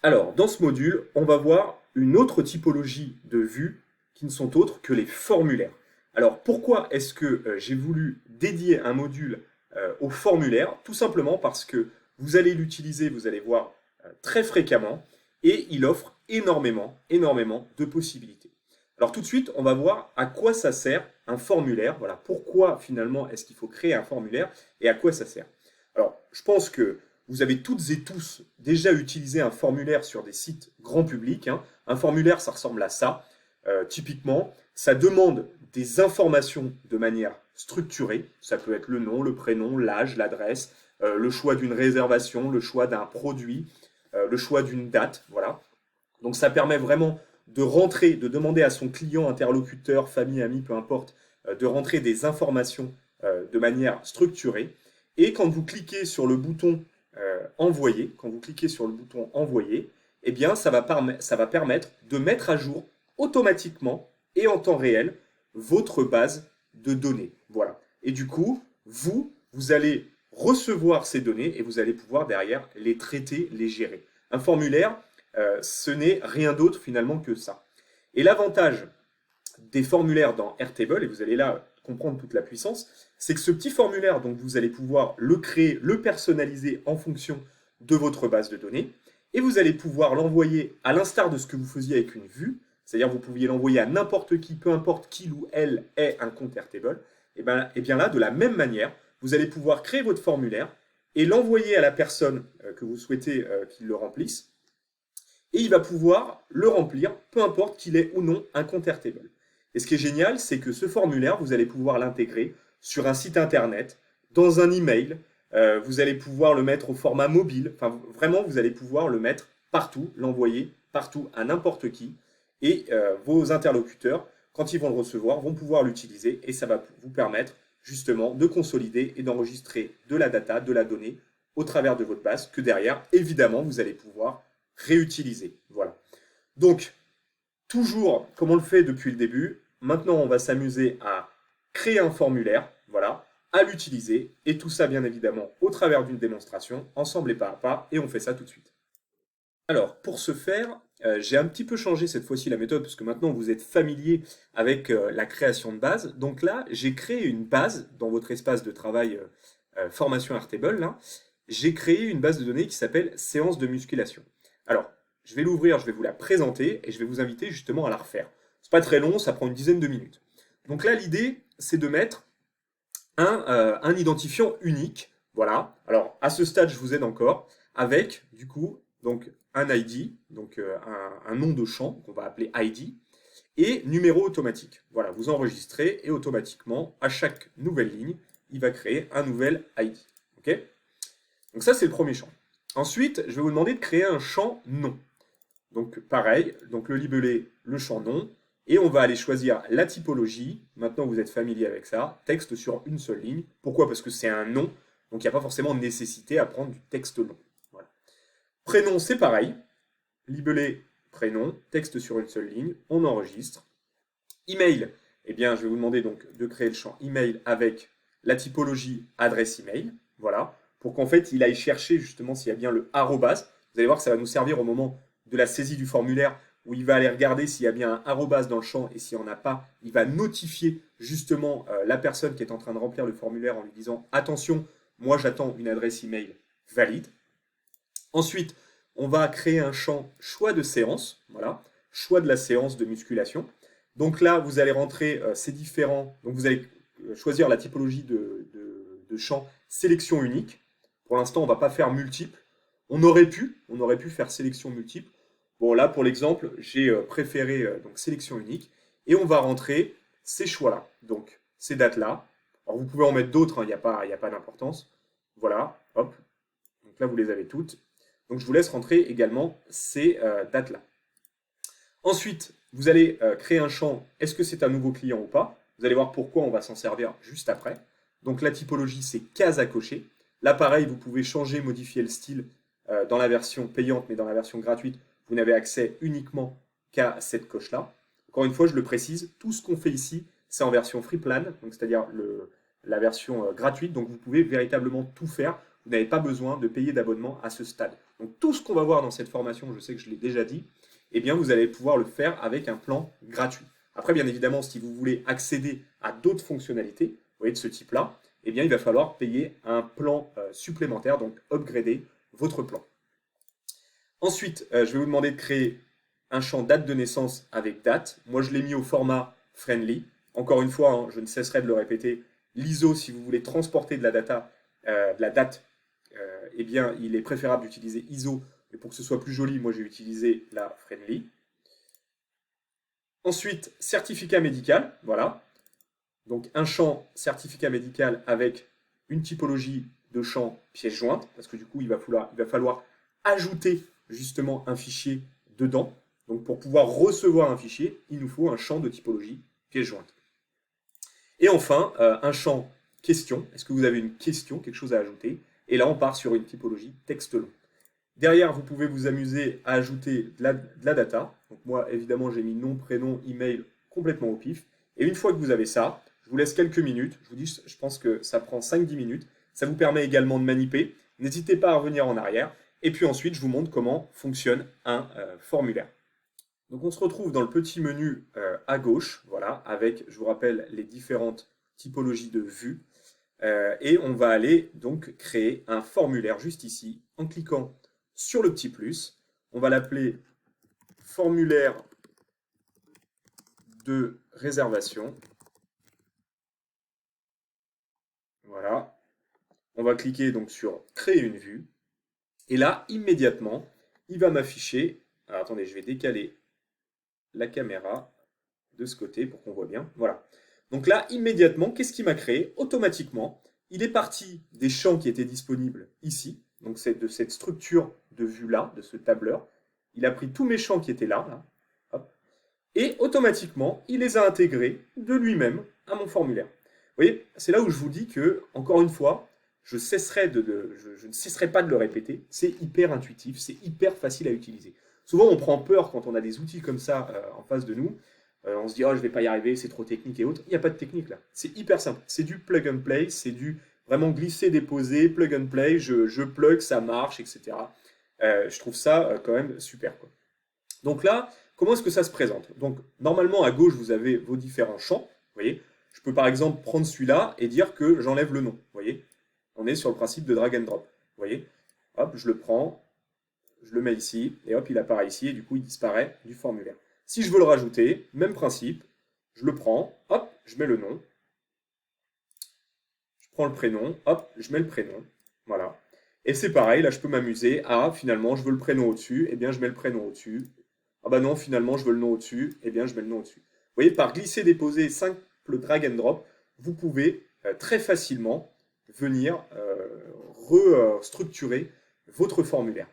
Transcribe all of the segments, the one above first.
Alors, dans ce module, on va voir une autre typologie de vues qui ne sont autres que les formulaires. Alors, pourquoi est-ce que j'ai voulu dédier un module aux formulaires? Tout simplement parce que vous allez l'utiliser, vous allez voir très fréquemment, et il offre énormément de possibilités. Alors tout de suite, on va voir à quoi ça sert un formulaire. Voilà, pourquoi finalement est-ce qu'il faut créer un formulaire et à quoi ça sert. Alors, je pense que vous avez toutes et tous déjà utilisé un formulaire sur des sites grand public, hein. Un formulaire, ça ressemble à ça. Typiquement, ça demande des informations de manière structurée. Ça peut être le nom, le prénom, l'âge, l'adresse, le choix d'une réservation, le choix d'un produit, le choix d'une date. Voilà. Donc ça permet vraiment de rentrer, de demander à son client, interlocuteur, famille, ami, peu importe, de rentrer des informations de manière structurée. Et quand vous cliquez sur le bouton envoyer, quand vous cliquez sur le bouton envoyer, eh bien ça va permettre de mettre à jour automatiquement et en temps réel votre base de données. Voilà. Et du coup, vous allez recevoir ces données et vous allez pouvoir derrière les traiter, les gérer. Un formulaire, ce n'est rien d'autre finalement que ça. Et l'avantage des formulaires dans Airtable, et vous allez là comprendre toute la puissance, c'est que ce petit formulaire, donc vous allez pouvoir le créer, le personnaliser en fonction de votre base de données, et vous allez pouvoir l'envoyer à l'instar de ce que vous faisiez avec une vue, c'est-à-dire vous pouviez l'envoyer à n'importe qui, peu importe qu'il ou elle ait un compte Airtable, et bien là, de la même manière, vous allez pouvoir créer votre formulaire et l'envoyer à la personne que vous souhaitez qu'il le remplisse, et il va pouvoir le remplir, peu importe qu'il ait ou non un compte Airtable. Et ce qui est génial, c'est que ce formulaire, vous allez pouvoir l'intégrer sur un site internet, dans un email, vous allez pouvoir le mettre au format mobile, enfin vraiment, vous allez pouvoir le mettre partout, l'envoyer partout à n'importe qui, et vos interlocuteurs, quand ils vont le recevoir, vont pouvoir l'utiliser, et ça va vous permettre justement de consolider et d'enregistrer de la data, de la donnée, au travers de votre base, que derrière, évidemment, vous allez pouvoir réutiliser. Voilà. Donc, toujours comme on le fait depuis le début, maintenant on va s'amuser à créer un formulaire, voilà, à l'utiliser, et tout ça bien évidemment au travers d'une démonstration, ensemble et pas à pas, et on fait ça tout de suite. Alors, pour ce faire, j'ai un petit peu changé cette fois-ci la méthode, parce que maintenant vous êtes familier avec la création de base. Donc là, j'ai créé une base dans votre espace de travail formation Airtable, là. J'ai créé une base de données qui s'appelle séance de musculation. Alors, je vais l'ouvrir, je vais vous la présenter, et je vais vous inviter justement à la refaire. C'est pas très long, ça prend une dizaine de minutes. Donc là, l'idée, c'est de mettre un identifiant unique. Voilà. Alors, à ce stade, je vous aide encore avec, du coup, donc un ID, donc un nom de champ qu'on va appeler ID, et numéro automatique. Voilà, vous enregistrez et automatiquement, à chaque nouvelle ligne, il va créer un nouvel ID. Ok? Donc ça, c'est le premier champ. Ensuite, je vais vous demander de créer un champ nom. Donc pareil, donc le libellé, le champ nom, et on va aller choisir la typologie. Maintenant, vous êtes familier avec ça. Texte sur une seule ligne. Pourquoi? Parce que c'est un nom, donc il n'y a pas forcément nécessité à prendre du texte long. Voilà. Prénom, c'est pareil. Libellé, prénom, texte sur une seule ligne, on enregistre. Email, eh bien, je vais vous demander donc de créer le champ email avec la typologie adresse email. Voilà, pour qu'en fait, il aille chercher justement s'il y a bien le arrobas. Vous allez voir que ça va nous servir au moment de la saisie du formulaire où il va aller regarder s'il y a bien un arrobas dans le champ et s'il n'y en a pas, il va notifier justement la personne qui est en train de remplir le formulaire en lui disant attention, moi j'attends une adresse email valide. Ensuite, on va créer un champ choix de séance, voilà, choix de la séance de musculation. Donc là, vous allez rentrer ces différents, donc vous allez choisir la typologie de champ sélection unique. Pour l'instant, on ne va pas faire multiple. On aurait pu faire sélection multiple. Bon, là, pour l'exemple, j'ai préféré donc sélection unique. Et on va rentrer ces choix-là, donc ces dates-là. Alors, vous pouvez en mettre d'autres, il n'y a pas d'importance. Voilà, hop. Donc là, vous les avez toutes. Donc je vous laisse rentrer également ces dates-là. Ensuite, vous allez créer un champ, est-ce que c'est un nouveau client ou pas? Vous allez voir pourquoi on va s'en servir juste après. Donc la typologie, c'est case à cocher. Là, pareil, vous pouvez changer, modifier le style dans la version payante, mais dans la version gratuite, vous n'avez accès uniquement qu'à cette coche-là. Encore une fois, je le précise, tout ce qu'on fait ici, c'est en version free plan, donc c'est-à-dire la version gratuite, donc vous pouvez véritablement tout faire. Vous n'avez pas besoin de payer d'abonnement à ce stade. Donc tout ce qu'on va voir dans cette formation, je sais que je l'ai déjà dit, eh bien vous allez pouvoir le faire avec un plan gratuit. Après, bien évidemment, si vous voulez accéder à d'autres fonctionnalités, vous voyez, de ce type-là, eh bien il va falloir payer un plan supplémentaire, donc upgrader votre plan. Ensuite, je vais vous demander de créer un champ date de naissance avec date. Moi, je l'ai mis au format friendly. Encore une fois, hein, je ne cesserai de le répéter, l'ISO, si vous voulez transporter de la date, eh bien, il est préférable d'utiliser ISO. Mais pour que ce soit plus joli, moi, j'ai utilisé la friendly. Ensuite, certificat médical, voilà. Donc, un champ certificat médical avec une typologie de champ pièce jointe, parce que du coup, il va falloir ajouter justement un fichier dedans. Donc, pour pouvoir recevoir un fichier, il nous faut un champ de typologie pièce jointe. Et enfin, un champ question. Est-ce que vous avez une question, quelque chose à ajouter? Et là, on part sur une typologie texte long. Derrière, vous pouvez vous amuser à ajouter de la data. Donc moi, évidemment, j'ai mis nom, prénom, email complètement au pif. Et une fois que vous avez ça, je vous laisse quelques minutes. Je vous dis, je pense que ça prend 5-10 minutes. Ça vous permet également de manipuler. N'hésitez pas à revenir en arrière. Et puis ensuite, je vous montre comment fonctionne un formulaire. Donc on se retrouve dans le petit menu à gauche, voilà, avec, je vous rappelle, les différentes typologies de vues. Et on va aller donc créer un formulaire juste ici en cliquant sur le petit plus. On va l'appeler formulaire de réservation. Voilà. On va cliquer donc sur créer une vue. Et là, immédiatement, il va m'afficher. Alors attendez, je vais décaler la caméra de ce côté pour qu'on voit bien. Voilà. Donc là, immédiatement, qu'est-ce qu'il m'a créé? Automatiquement, il est parti des champs qui étaient disponibles ici. Donc c'est de cette structure de vue-là, de ce tableur. Il a pris tous mes champs qui étaient là. Hop, et automatiquement, il les a intégrés de lui-même à mon formulaire. Vous voyez, c'est là où je vous dis que, encore une fois, je ne cesserai pas de le répéter. C'est hyper intuitif, c'est hyper facile à utiliser. Souvent, on prend peur quand on a des outils comme ça en face de nous. On se dit, oh, je ne vais pas y arriver, c'est trop technique et autres. Il n'y a pas de technique là. C'est hyper simple. C'est du plug and play, c'est du vraiment glisser, déposer, plug and play, je plug, ça marche, etc. Je trouve ça quand même super, quoi. Donc là, comment est-ce que ça se présente? Donc normalement à gauche vous avez vos différents champs. Vous voyez, je peux par exemple prendre celui-là et dire que j'enlève le nom. Vous voyez, on est sur le principe de drag and drop. Vous voyez, hop, je le prends, je le mets ici et hop, il apparaît ici et du coup il disparaît du formulaire. Si je veux le rajouter, même principe, je le prends, hop, je mets le nom, je prends le prénom, hop, je mets le prénom, voilà. Et c'est pareil, là je peux m'amuser à finalement je veux le prénom au-dessus, et bien je mets le prénom au-dessus. Ah bah non, finalement, je veux le nom au-dessus, eh bien, je mets le nom au-dessus. Vous voyez, par glisser-déposer, simple drag and drop, vous pouvez très facilement venir restructurer votre formulaire.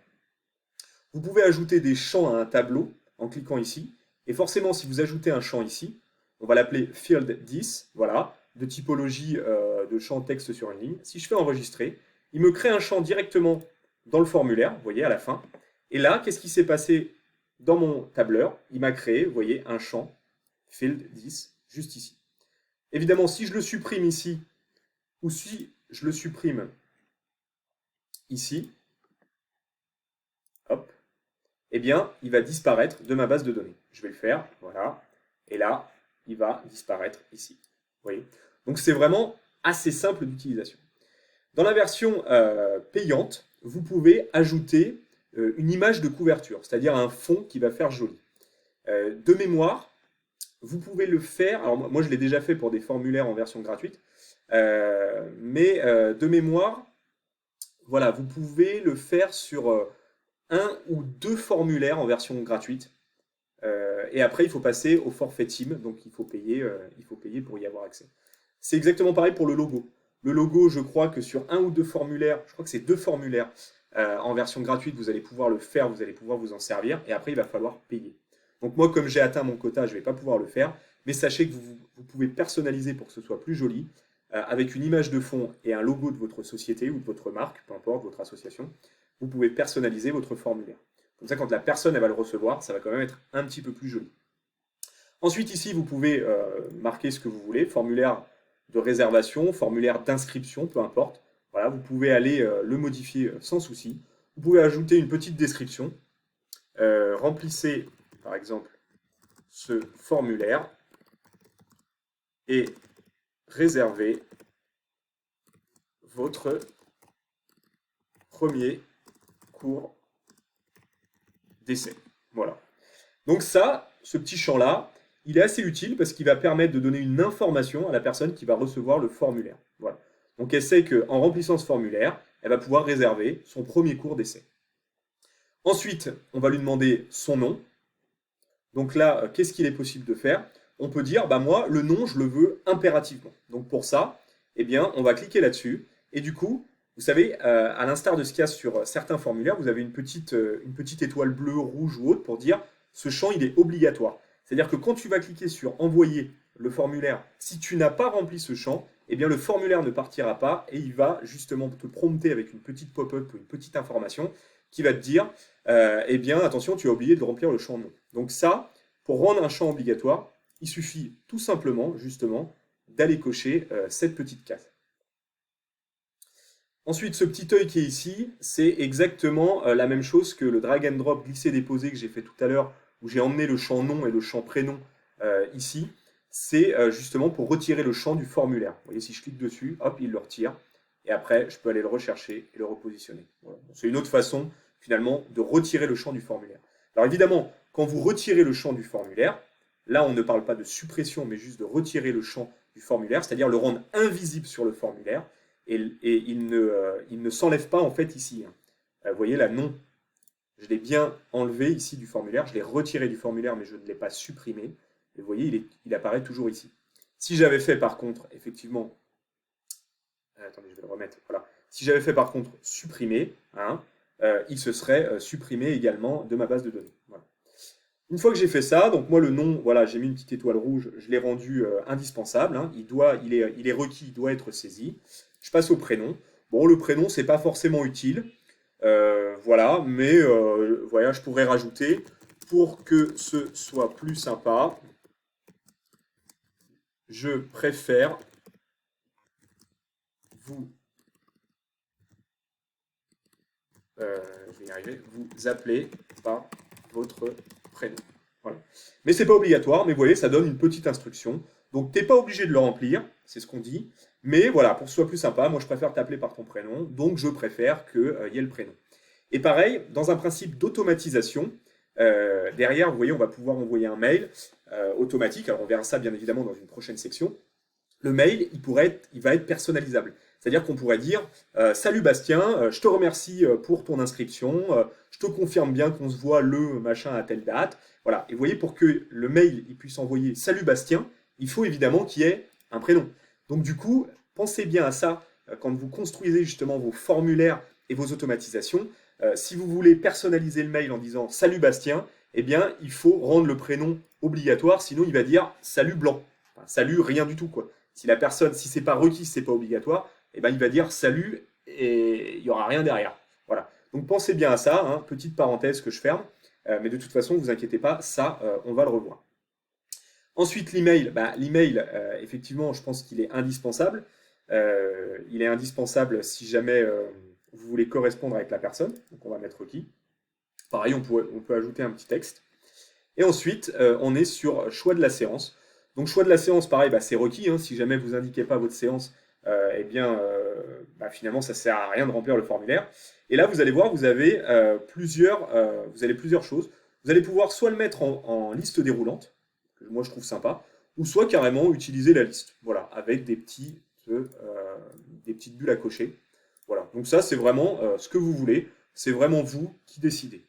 Vous pouvez ajouter des champs à un tableau en cliquant ici. Et forcément, si vous ajoutez un champ ici, on va l'appeler field 10, voilà, de typologie de champ texte sur une ligne. Si je fais enregistrer, il me crée un champ directement dans le formulaire, vous voyez, à la fin. Et là, qu'est-ce qui s'est passé dans mon tableur? Il m'a créé, vous voyez, un champ field 10 juste ici. Évidemment, si je le supprime ici, ou si je le supprime ici, hop, eh bien, il va disparaître de ma base de données. Je vais le faire, voilà, et là, il va disparaître ici. Vous voyez? Donc, c'est vraiment assez simple d'utilisation. Dans la version payante, vous pouvez ajouter une image de couverture, c'est-à-dire un fond qui va faire joli. De mémoire, vous pouvez le faire, alors moi je l'ai déjà fait pour des formulaires en version gratuite, mais de mémoire, voilà, vous pouvez le faire sur un ou deux formulaires en version gratuite. Et après, il faut passer au forfait team, donc il faut payer pour y avoir accès. C'est exactement pareil pour le logo. Le logo, je crois que sur un ou deux formulaires, je crois que c'est deux formulaires en version gratuite, vous allez pouvoir le faire, vous allez pouvoir vous en servir, et après, il va falloir payer. Donc moi, comme j'ai atteint mon quota, je ne vais pas pouvoir le faire, mais sachez que vous pouvez personnaliser pour que ce soit plus joli, avec une image de fond et un logo de votre société ou de votre marque, peu importe, votre association, vous pouvez personnaliser votre formulaire. Comme ça, quand la personne elle va le recevoir, ça va quand même être un petit peu plus joli. Ensuite, ici, vous pouvez marquer ce que vous voulez, formulaire de réservation, formulaire d'inscription, peu importe. Voilà, vous pouvez aller le modifier sans souci. Vous pouvez ajouter une petite description. Remplissez, par exemple, ce formulaire et réservez votre premier cours d'essai. Voilà. Donc ça, ce petit champ-là, il est assez utile parce qu'il va permettre de donner une information à la personne qui va recevoir le formulaire. Voilà. Donc elle sait qu'en remplissant ce formulaire, elle va pouvoir réserver son premier cours d'essai. Ensuite, on va lui demander son nom. Donc là, qu'est-ce qu'il est possible de faire? On peut dire, bah moi, le nom, je le veux impérativement. Donc pour ça, eh bien, on va cliquer là-dessus. Et du coup, vous savez, à l'instar de ce qu'il y a sur certains formulaires, vous avez une petite étoile bleue, rouge ou autre pour dire, ce champ, il est obligatoire. C'est-à-dire que quand tu vas cliquer sur envoyer le formulaire, si tu n'as pas rempli ce champ, eh bien le formulaire ne partira pas et il va justement te prompter avec une petite pop-up, une petite information qui va te dire, eh bien attention, tu as oublié de remplir le champ nom. Donc ça, pour rendre un champ obligatoire, il suffit tout simplement, justement, d'aller cocher cette petite case. Ensuite, ce petit œil qui est ici, c'est exactement la même chose que le drag and drop glisser-déposer que j'ai fait tout à l'heure, où j'ai emmené le champ nom et le champ prénom ici. C'est justement pour retirer le champ du formulaire. Vous voyez, si je clique dessus, hop, il le retire. Et après, je peux aller le rechercher et le repositionner. Voilà. C'est une autre façon, finalement, de retirer le champ du formulaire. Alors évidemment, quand vous retirez le champ du formulaire, là, on ne parle pas de suppression, mais juste de retirer le champ du formulaire, c'est-à-dire le rendre invisible sur le formulaire. Et il ne s'enlève pas en fait ici. Vous voyez là, non, je l'ai bien enlevé ici du formulaire, je l'ai retiré du formulaire, mais je ne l'ai pas supprimé. Et vous voyez, il apparaît toujours ici. Si j'avais fait par contre, effectivement, attendez, je vais le remettre, voilà. Si j'avais fait par contre supprimer, hein, il se serait supprimé également de ma base de données. Voilà. Une fois que j'ai fait ça, donc moi le nom, voilà, j'ai mis une petite étoile rouge, je l'ai rendu indispensable, hein, il est requis, il doit être saisi. Je passe au prénom. Bon, le prénom, c'est pas forcément utile, voilà, mais voilà, je pourrais rajouter pour que ce soit plus sympa. Je préfère vous, je vais y arriver, vous appeler par votre prénom. Voilà. Mais c'est pas obligatoire, mais vous voyez, ça donne une petite instruction. Donc t'es pas obligé de le remplir, c'est ce qu'on dit. Mais voilà, pour que ce soit plus sympa, moi je préfère t'appeler par ton prénom, donc je préfère qu'il y ait le prénom. Et pareil, dans un principe d'automatisation, derrière, vous voyez, on va pouvoir envoyer un mail automatique. Alors on verra ça bien évidemment dans une prochaine section. Le mail, il va être personnalisable. C'est-à-dire qu'on pourrait dire Salut Bastien, je te remercie pour ton inscription, je te confirme bien qu'on se voit le machin à telle date. Voilà. Et vous voyez, pour que le mail il puisse envoyer Salut Bastien, il faut évidemment qu'il y ait un prénom. Donc du coup, pensez bien à ça quand vous construisez justement vos formulaires et vos automatisations. Si vous voulez personnaliser le mail en disant Salut Bastien, eh bien, il faut rendre le prénom obligatoire, sinon il va dire Salut Blanc. Enfin, salut, rien du tout, quoi. Si la personne, si c'est pas requis, si c'est pas obligatoire, eh ben, il va dire salut et il n'y aura rien derrière. Voilà. Donc pensez bien à ça, hein, petite parenthèse que je ferme, mais de toute façon, ne vous inquiétez pas, ça, on va le revoir. Ensuite, l'email, l'email, effectivement, je pense qu'il est indispensable. Il est indispensable si jamais vous voulez correspondre avec la personne. Donc on va mettre requis. Pareil, on peut ajouter un petit texte. Et ensuite, on est sur choix de la séance. Donc choix de la séance, pareil, c'est requis. Hein. Si jamais vous indiquez pas votre séance, eh bien, finalement, ça sert à rien de remplir le formulaire. Et là, vous allez voir, vous avez plusieurs choses. Vous allez pouvoir soit le mettre en liste déroulante, que moi je trouve sympa, ou soit carrément utiliser la liste, voilà, avec des petites bulles à cocher. Voilà. Donc ça, c'est vraiment ce que vous voulez. C'est vraiment vous qui décidez.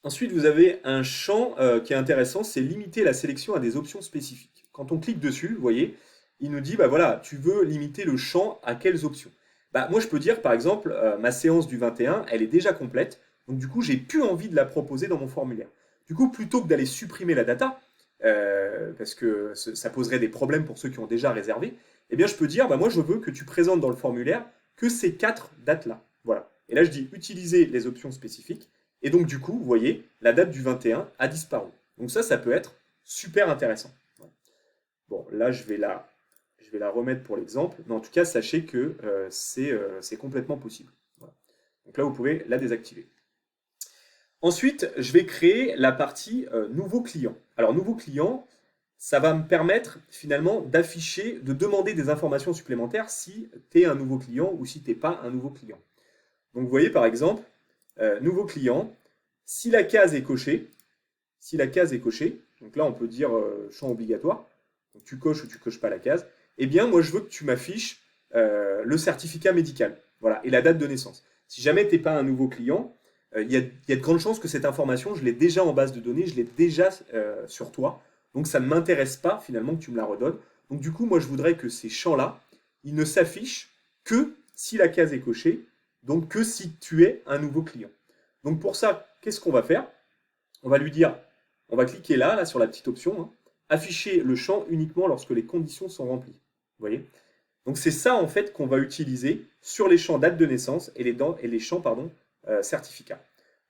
Ensuite, vous avez un champ qui est intéressant, c'est limiter la sélection à des options spécifiques. Quand on clique dessus, vous voyez, il nous dit, bah voilà, tu veux limiter le champ à quelles options? Bah, moi, je peux dire, par exemple, ma séance du 21, elle est déjà complète, donc du coup, j'ai plus envie de la proposer dans mon formulaire. Du coup, plutôt que d'aller supprimer la data, parce que ça poserait des problèmes pour ceux qui ont déjà réservé, eh bien, je peux dire, bah moi, je veux que tu présentes dans le formulaire que ces 4 dates-là. Voilà. Et là, je dis utiliser les options spécifiques. Et donc, du coup, vous voyez, la date du 21 a disparu. Donc ça peut être super intéressant. Bon, là, je vais la remettre pour l'exemple. Mais en tout cas, sachez que c'est complètement possible. Voilà. Donc là, vous pouvez la désactiver. Ensuite, je vais créer la partie nouveau client. Alors, nouveau client, ça va me permettre finalement d'afficher, de demander des informations supplémentaires si tu es un nouveau client ou si tu n'es pas un nouveau client. Donc, vous voyez par exemple, nouveau client, si la case est cochée, donc là on peut dire champ obligatoire, donc tu coches ou tu coches pas la case, eh bien moi je veux que tu m'affiches le certificat médical, voilà, et la date de naissance. Si jamais tu n'es pas un nouveau client, il y a de grandes chances que cette information, je l'ai déjà en base de données, je l'ai déjà sur toi, donc ça ne m'intéresse pas finalement que tu me la redonnes. Donc du coup, moi je voudrais que ces champs-là, ils ne s'affichent que si la case est cochée, donc que si tu es un nouveau client. Donc pour ça, qu'est-ce qu'on va faire? On va lui dire, on va cliquer là sur la petite option, hein, afficher le champ uniquement lorsque les conditions sont remplies. Vous voyez? Donc c'est ça en fait qu'on va utiliser sur les champs date de naissance et les champs certificat.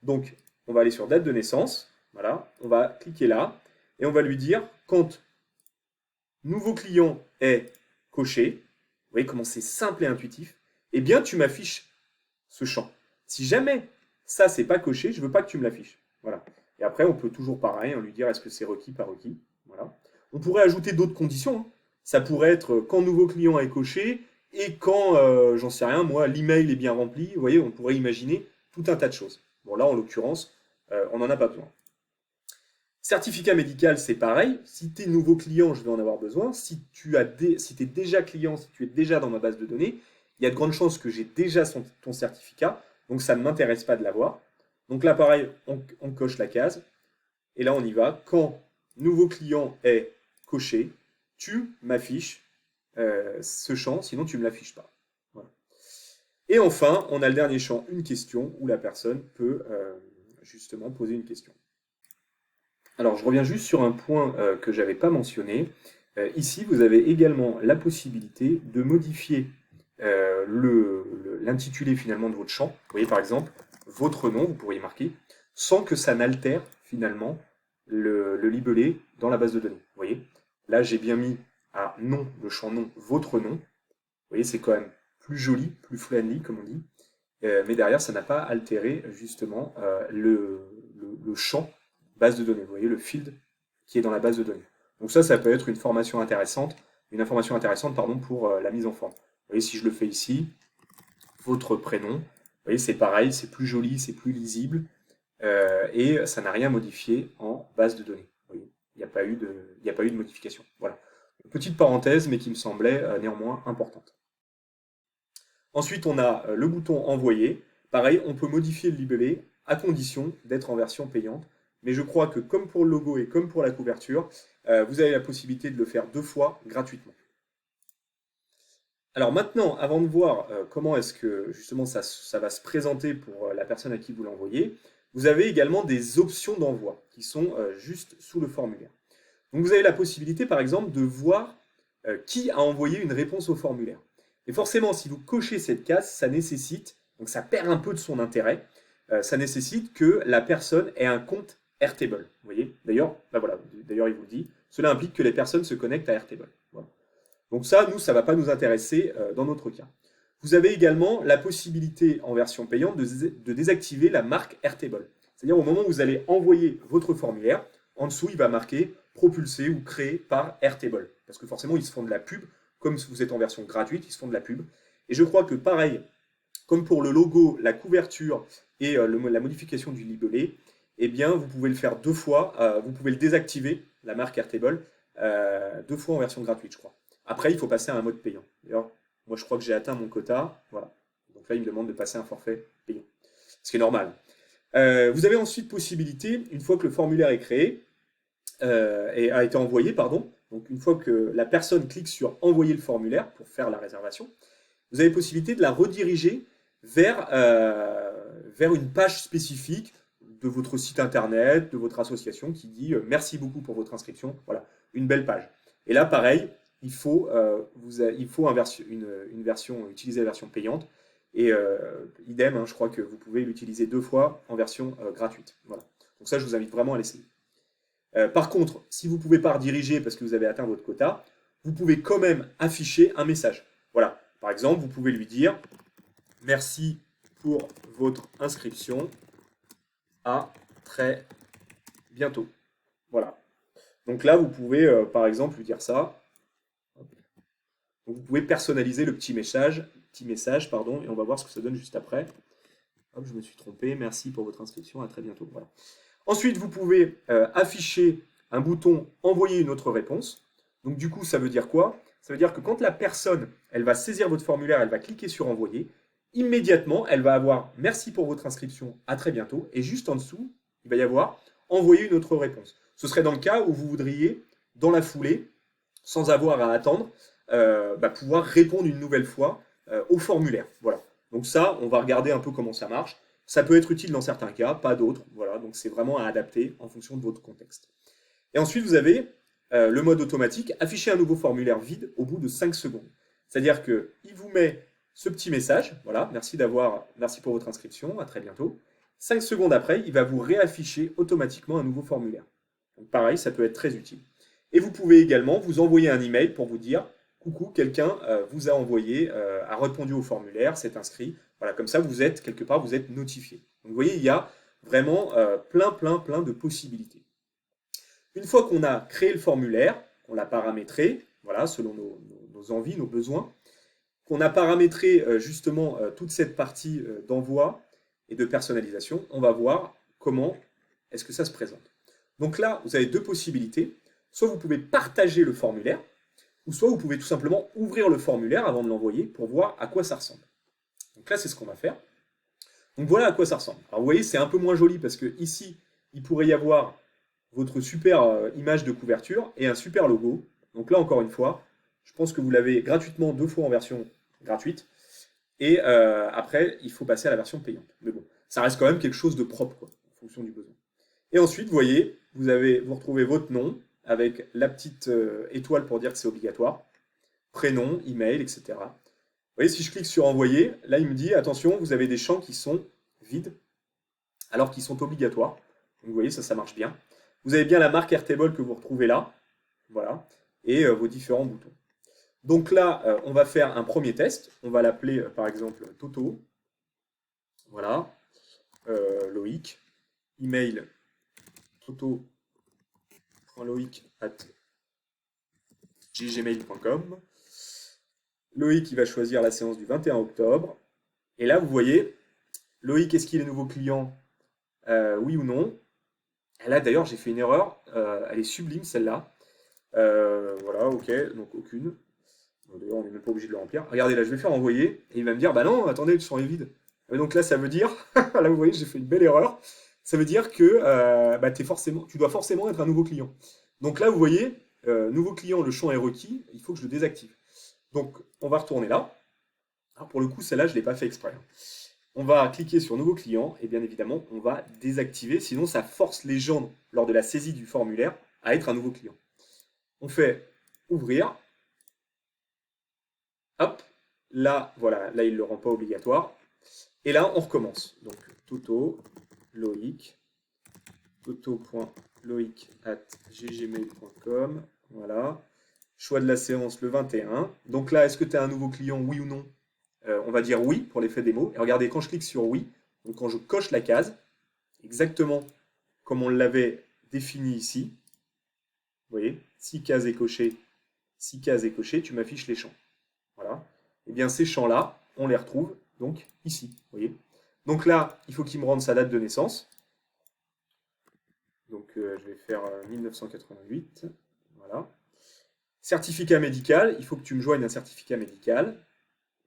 Donc on va aller sur date de naissance, voilà, on va cliquer là et on va lui dire quand nouveau client est coché, vous voyez comment c'est simple et intuitif, eh bien tu m'affiches ce champ. Si jamais ça c'est pas coché, je veux pas que tu me l'affiches. Voilà. Et après on peut toujours pareil, lui dire est-ce que c'est requis, pas requis. Voilà. On pourrait ajouter d'autres conditions, hein. Ça pourrait être quand nouveau client est coché et quand, j'en sais rien, moi, l'email est bien rempli. Vous voyez, on pourrait imaginer tout un tas de choses. Bon, là, en l'occurrence, on n'en a pas besoin. Certificat médical, c'est pareil. Si tu es nouveau client, je vais en avoir besoin. Si tu es déjà client, si tu es déjà dans ma base de données, il y a de grandes chances que j'ai déjà ton certificat. Donc, ça ne m'intéresse pas de l'avoir. Donc là, pareil, on coche la case. Et là, on y va. Quand nouveau client est coché, tu m'affiches ce champ, sinon tu ne me l'affiches pas. Voilà. Et enfin, on a le dernier champ, une question, où la personne peut justement poser une question. Alors, je reviens juste sur un point que je n'avais pas mentionné. Ici, vous avez également la possibilité de modifier l'intitulé finalement de votre champ. Vous voyez par exemple, votre nom, vous pourriez marquer, sans que ça n'altère finalement le libellé dans la base de données. Vous voyez, là j'ai bien mis à nom, le champ nom, votre nom. Vous voyez, c'est quand même plus joli, plus friendly comme on dit. Mais derrière, ça n'a pas altéré justement le champ base de données. Vous voyez, le field qui est dans la base de données. Donc ça peut être une information intéressante pardon, pour la mise en forme. Vous voyez, si je le fais ici, votre prénom, vous voyez, c'est pareil, c'est plus joli, c'est plus lisible, et ça n'a rien modifié en base de données. Vous voyez, il n'y a pas eu de modification. Voilà. Une petite parenthèse, mais qui me semblait néanmoins importante. Ensuite, on a le bouton envoyer. Pareil, on peut modifier le libellé à condition d'être en version payante. Mais je crois que comme pour le logo et comme pour la couverture, vous avez la possibilité de le faire 2 fois gratuitement. Alors maintenant, avant de voir comment est-ce que justement ça va se présenter pour la personne à qui vous l'envoyez, vous avez également des options d'envoi qui sont juste sous le formulaire. Donc vous avez la possibilité par exemple de voir qui a envoyé une réponse au formulaire. Et forcément, si vous cochez cette case, ça nécessite, donc ça perd un peu de son intérêt, ça nécessite que la personne ait un compte Airtable. Vous voyez? D'ailleurs, voilà, d'ailleurs il vous le dit, cela implique que les personnes se connectent à Airtable. Voilà. Donc ça, nous, ça ne va pas nous intéresser dans notre cas. Vous avez également la possibilité en version payante de désactiver la marque Airtable. C'est-à-dire au moment où vous allez envoyer votre formulaire, en dessous, il va marquer propulsé ou créé par Airtable. Parce que forcément, ils se font de la pub. Comme vous êtes en version gratuite, ils se font de la pub. Et je crois que pareil, comme pour le logo, la couverture et la modification du libellé, eh bien, vous pouvez le faire 2 fois. Vous pouvez le désactiver, la marque Airtable, 2 fois en version gratuite, je crois. Après, il faut passer à un mode payant. D'ailleurs, moi, je crois que j'ai atteint mon quota. Voilà. Donc là, il me demande de passer à un forfait payant. Ce qui est normal. Vous avez ensuite possibilité, une fois que le formulaire est créé, et a été envoyé, pardon, donc une fois que la personne clique sur envoyer le formulaire pour faire la réservation, vous avez possibilité de la rediriger vers une page spécifique de votre site internet, de votre association qui dit merci beaucoup pour votre inscription. Voilà, une belle page. Et là, pareil, il faut utiliser la version payante. Et idem, hein, je crois que vous pouvez l'utiliser 2 fois en version gratuite. Voilà. Donc ça, je vous invite vraiment à l'essayer. Par contre, si vous ne pouvez pas rediriger parce que vous avez atteint votre quota, vous pouvez quand même afficher un message. Voilà. Par exemple, vous pouvez lui dire « Merci pour votre inscription à très bientôt. Voilà. Donc là, vous pouvez, par exemple, lui dire ça. Donc, vous pouvez personnaliser le petit message, pardon, et on va voir ce que ça donne juste après. Hop, je me suis trompé. Merci pour votre inscription. À très bientôt. Voilà. Ensuite, vous pouvez afficher un bouton Envoyer une autre réponse. Donc du coup, ça veut dire quoi? Ça veut dire que quand la personne, elle va saisir votre formulaire, elle va cliquer sur Envoyer, immédiatement, elle va avoir Merci pour votre inscription, à très bientôt. Et juste en dessous, il va y avoir Envoyer une autre réponse. Ce serait dans le cas où vous voudriez, dans la foulée, sans avoir à attendre, pouvoir répondre une nouvelle fois au formulaire. Voilà. Donc ça, on va regarder un peu comment ça marche. Ça peut être utile dans certains cas, pas d'autres. Voilà, donc c'est vraiment à adapter en fonction de votre contexte. Et ensuite, vous avez le mode automatique, afficher un nouveau formulaire vide au bout de 5 secondes. C'est-à-dire qu'il vous met ce petit message, voilà, merci pour votre inscription, à très bientôt. 5 secondes après, il va vous réafficher automatiquement un nouveau formulaire. Donc pareil, ça peut être très utile. Et vous pouvez également vous envoyer un email pour vous dire coucou, quelqu'un vous a envoyé, a répondu au formulaire, s'est inscrit. Voilà, comme ça, vous êtes quelque part, vous êtes notifié. Donc vous voyez, il y a vraiment plein de possibilités. Une fois qu'on a créé le formulaire, qu'on l'a paramétré, voilà, selon nos envies, nos besoins, qu'on a paramétré justement toute cette partie d'envoi et de personnalisation, on va voir comment est-ce que ça se présente. Donc là, vous avez deux possibilités. Soit vous pouvez partager le formulaire, ou soit vous pouvez tout simplement ouvrir le formulaire avant de l'envoyer pour voir à quoi ça ressemble. Donc là, c'est ce qu'on va faire. Donc voilà à quoi ça ressemble. Alors vous voyez, c'est un peu moins joli parce que ici, il pourrait y avoir votre super image de couverture et un super logo. Donc là, encore une fois, je pense que vous l'avez gratuitement 2 fois en version gratuite. Et après, il faut passer à la version payante. Mais bon, ça reste quand même quelque chose de propre, quoi, en fonction du besoin. Et ensuite, vous voyez, vous retrouvez votre nom avec la petite étoile pour dire que c'est obligatoire, prénom, email, etc. Vous voyez, si je clique sur envoyer, là, il me dit, attention, vous avez des champs qui sont vides, alors qu'ils sont obligatoires. Donc, vous voyez, ça marche bien. Vous avez bien la marque Airtable que vous retrouvez là, voilà, et vos différents boutons. Donc là, on va faire un premier test. On va l'appeler, par exemple, Toto. Voilà. Loïc. Email toto.loic@gmail.com. Loïc, il va choisir la séance du 21 octobre. Et là, vous voyez, Loïc, est-ce qu'il est nouveau client? Oui ou non? Et là, d'ailleurs, j'ai fait une erreur. Elle est sublime, celle-là. Voilà, ok, donc aucune. D'ailleurs, on n'est même pas obligé de le remplir. Regardez, là, je vais faire envoyer. Et il va me dire, bah non, attendez, le champ est vide. Et donc là, ça veut dire, là, vous voyez, j'ai fait une belle erreur. Ça veut dire que tu dois forcément être un nouveau client. Donc là, vous voyez, nouveau client, le champ est requis. Il faut que je le désactive. Donc, on va retourner là. Alors, pour le coup, celle-là, je ne l'ai pas fait exprès. On va cliquer sur nouveau client. Et bien évidemment, on va désactiver. Sinon, ça force les gens, lors de la saisie du formulaire, à être un nouveau client. On fait ouvrir. Hop, là, voilà, là, il ne le rend pas obligatoire. Et là, on recommence. Donc, Toto, Loïc, toto.loic@gmail.com. Voilà. Choix de la séance le 21. Donc là, est-ce que tu es un nouveau client, oui ou non? On va dire oui pour l'effet démo. Et regardez, quand je clique sur oui, donc quand je coche la case, exactement comme on l'avait défini ici, vous voyez, 6 cases est coché, 6 cases est coché, tu m'affiches les champs. Voilà. Et bien ces champs-là, on les retrouve donc ici. Vous voyez. Donc là, il faut qu'il me rende sa date de naissance. Donc je vais faire 1988. Voilà. Certificat médical, il faut que tu me joignes un certificat médical.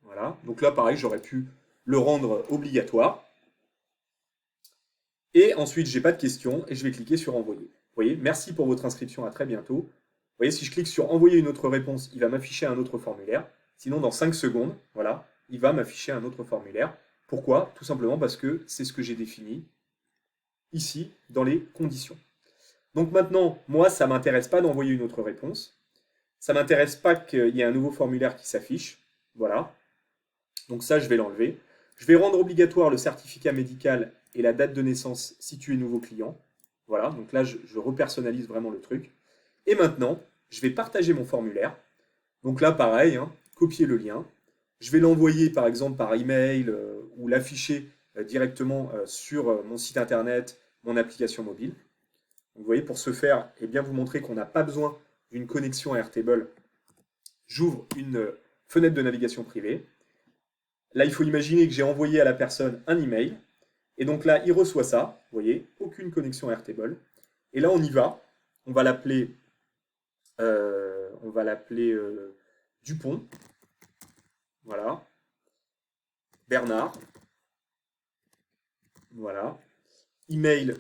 Voilà. Donc là, pareil, j'aurais pu le rendre obligatoire. Et ensuite, j'ai pas de questions et je vais cliquer sur envoyer. Vous voyez, merci pour votre inscription, à très bientôt. Vous voyez, si je clique sur envoyer une autre réponse, il va m'afficher un autre formulaire. Sinon, dans 5 secondes, voilà, il va m'afficher un autre formulaire. Pourquoi? Tout simplement parce que c'est ce que j'ai défini ici dans les conditions. Donc maintenant, moi, ça ne m'intéresse pas d'envoyer une autre réponse. Ça ne m'intéresse pas qu'il y ait un nouveau formulaire qui s'affiche. Voilà. Donc ça, je vais l'enlever. Je vais rendre obligatoire le certificat médical et la date de naissance si tu es nouveau client. Voilà, donc là, je repersonnalise vraiment le truc. Et maintenant, je vais partager mon formulaire. Donc là, pareil, hein, copier le lien. Je vais l'envoyer par exemple par email ou l'afficher directement sur mon site internet mon application mobile. Donc, vous voyez, pour ce faire, et bien vous montrer qu'on n'a pas besoin d'une connexion à Airtable, j'ouvre une fenêtre de navigation privée. Là, il faut imaginer que j'ai envoyé à la personne un email. Et donc là, il reçoit ça. Vous voyez, aucune connexion à Airtable. Et là, on y va. On va l'appeler Dupont. Voilà. Bernard. Voilà. Email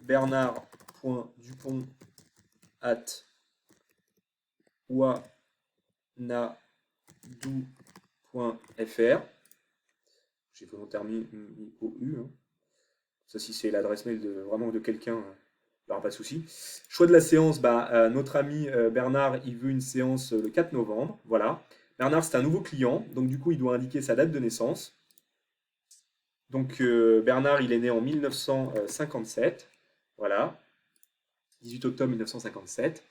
bernard.dupont@wanadoo.fr. J'ai volontairement mis OU. Hein. Ça, si c'est l'adresse mail vraiment de quelqu'un, il n'y aura pas de souci. Choix de la séance, notre ami Bernard, il veut une séance le 4 novembre. Voilà. Bernard, c'est un nouveau client, donc du coup, il doit indiquer sa date de naissance. Donc Bernard, il est né en 1957. Voilà. 18 octobre 1957.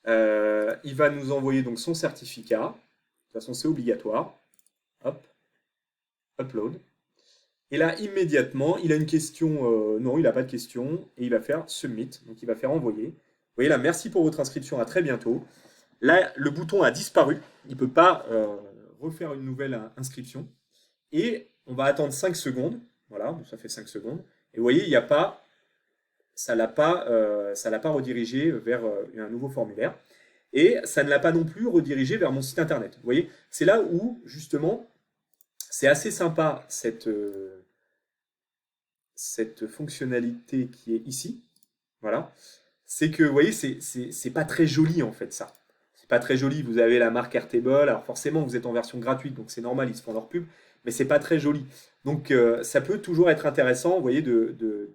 Il va nous envoyer donc son certificat. De toute façon, c'est obligatoire. Hop. Upload. Et là, immédiatement, il a une question. Non, il n'a pas de question. Et il va faire Submit. Donc, il va faire envoyer. Vous voyez là, merci pour votre inscription. À très bientôt. Là, le bouton a disparu. Il ne peut pas refaire une nouvelle inscription. Et on va attendre 5 secondes. Voilà, donc ça fait 5 secondes. Et vous voyez, il n'y a pas. Ça ne l'a pas redirigé vers un nouveau formulaire. Et ça ne l'a pas non plus redirigé vers mon site internet. Vous voyez, c'est là où, justement, c'est assez sympa cette fonctionnalité qui est ici. Voilà. C'est que, vous voyez, c'est pas très joli en fait ça. C'est pas très joli. Vous avez la marque Airtable. Alors forcément, vous êtes en version gratuite, donc c'est normal, ils se font leur pub, mais c'est pas très joli. Donc ça peut toujours être intéressant, vous voyez,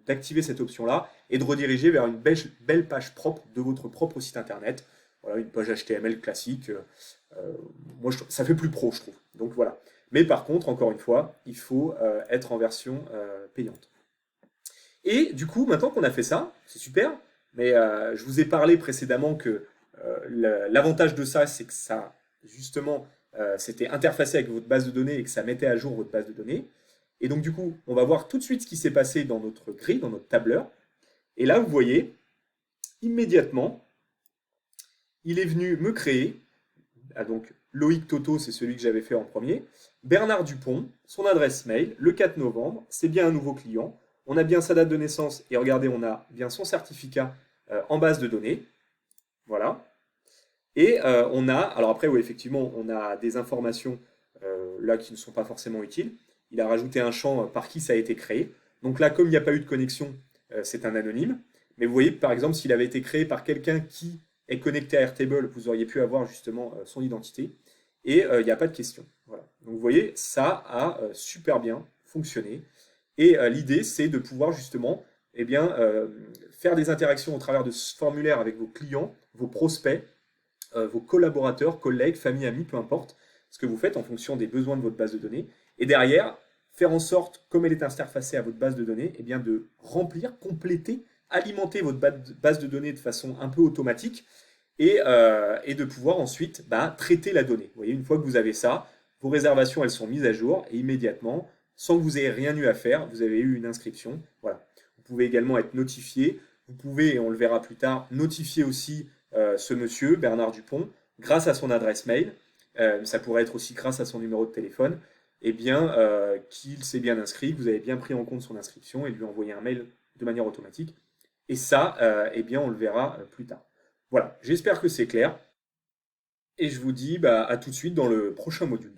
d'activer cette option-là et de rediriger vers une belle page propre de votre propre site internet. Voilà, une page HTML classique. Moi, ça fait plus pro, je trouve. Donc voilà. Mais par contre, encore une fois, il faut être en version payante. Et du coup, maintenant qu'on a fait ça, c'est super, mais je vous ai parlé précédemment que l'avantage de ça, c'est que ça, justement, c'était interfacé avec votre base de données et que ça mettait à jour votre base de données. Et donc, du coup, on va voir tout de suite ce qui s'est passé dans notre grille, dans notre tableur. Et là, vous voyez, immédiatement, il est venu me créer. Donc, Loïc Toto, c'est celui que j'avais fait en premier. Bernard Dupont, son adresse mail, le 4 novembre, c'est bien un nouveau client. On a bien sa date de naissance et regardez, on a bien son certificat en base de données. Voilà. Et on a, alors après, oui, effectivement, on a des informations là qui ne sont pas forcément utiles. Il a rajouté un champ par qui ça a été créé. Donc là, comme il n'y a pas eu de connexion, c'est un anonyme. Mais vous voyez, par exemple, s'il avait été créé par quelqu'un qui est connecté à Airtable, vous auriez pu avoir justement son identité. Et il n'y a pas de question. Voilà. Donc vous voyez, ça a super bien fonctionné. Et l'idée, c'est de pouvoir justement faire des interactions au travers de ce formulaire avec vos clients, vos prospects, vos collaborateurs, collègues, familles, amis, peu importe ce que vous faites en fonction des besoins de votre base de données. Et derrière, faire en sorte, comme elle est interfacée à votre base de données, de remplir, compléter, alimenter votre base de données de façon un peu automatique et de pouvoir ensuite traiter la donnée. Vous voyez, une fois que vous avez ça, vos réservations, elles sont mises à jour et immédiatement, sans que vous ayez rien eu à faire, vous avez eu une inscription. Voilà. Vous pouvez également être notifié. Vous pouvez, et on le verra plus tard, notifier aussi ce monsieur, Bernard Dupont, grâce à son adresse mail. Ça pourrait être aussi grâce à son numéro de téléphone. Qu'il s'est bien inscrit, que vous avez bien pris en compte son inscription et lui envoyer un mail de manière automatique. Et ça, on le verra plus tard. Voilà, j'espère que c'est clair. Et je vous dis à tout de suite dans le prochain module.